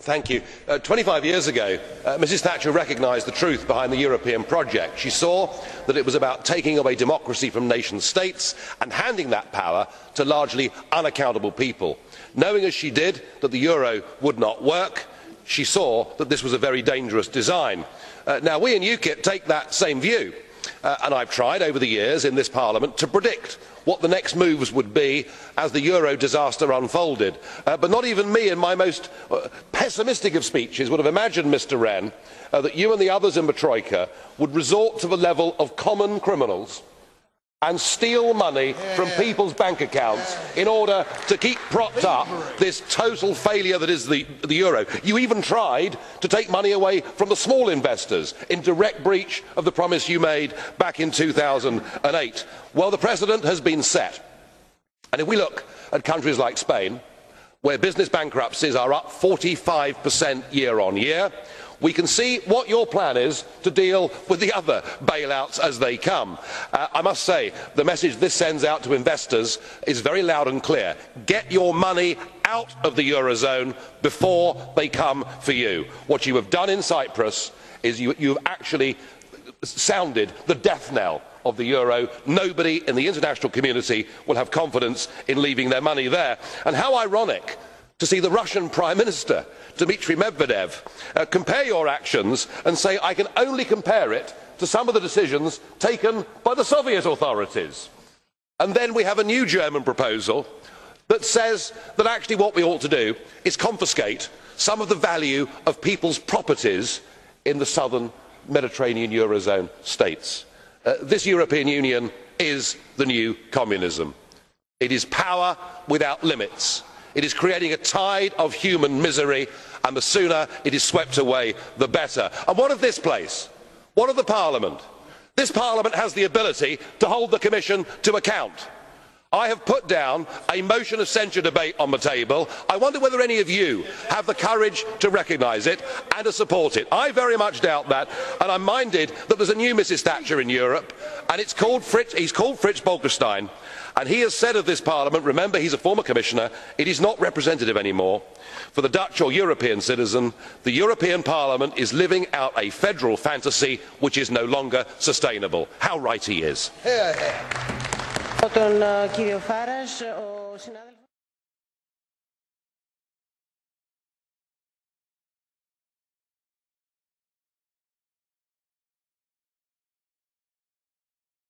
Thank you. 25 years ago, Mrs Thatcher recognised the truth behind the European project. She saw that it was about taking away democracy from nation states and handing that power to largely unaccountable people. Knowing as she did that the euro would not work, she saw that this was a very dangerous design. Now, we in UKIP take that same view, and I've tried over the years in this Parliament to predict what the next moves would be as the euro disaster unfolded. But not even me in my most pessimistic of speeches would have imagined, Mr Rehn, that you and the others in the Troika would resort to the level of common criminals and steal money from people's bank accounts in order to keep propped up this total failure that is the euro. You even tried to take money away from the small investors in direct breach of the promise you made back in 2008. Well, the precedent has been set. And if we look at countries like Spain, where business bankruptcies are up 45% year on year, we can see what your plan is to deal with the other bailouts as they come. I must say, the message this sends out to investors is very loud and clear. Get your money out of the Eurozone before they come for you. What you have done in Cyprus is you have actually sounded the death knell of the euro. Nobody in the international community will have confidence in leaving their money there. And how ironic to see the Russian Prime Minister, Dmitry Medvedev, compare your actions and say, I can only compare it to some of the decisions taken by the Soviet authorities. And then we have a new German proposal that says that actually what we ought to do is confiscate some of the value of people's properties in the southern Mediterranean Eurozone states. This European Union is the new communism. It is power without limits. It is creating a tide of human misery, and the sooner it is swept away, the better. And what of this place? What of the Parliament? This Parliament has the ability to hold the Commission to account. I have put down a motion of censure debate on the table. I wonder whether any of you have the courage to recognise it and to support it. I very much doubt that, and I'm minded that there's a new Mrs Thatcher in Europe, and he's called Fritz Bolkestein, and he has said of this Parliament, remember he's a former commissioner, it is not representative anymore. For the Dutch or European citizen, the European Parliament is living out a federal fantasy which is no longer sustainable. How right he is. Τον κύριο Farage, ο συνάδελφος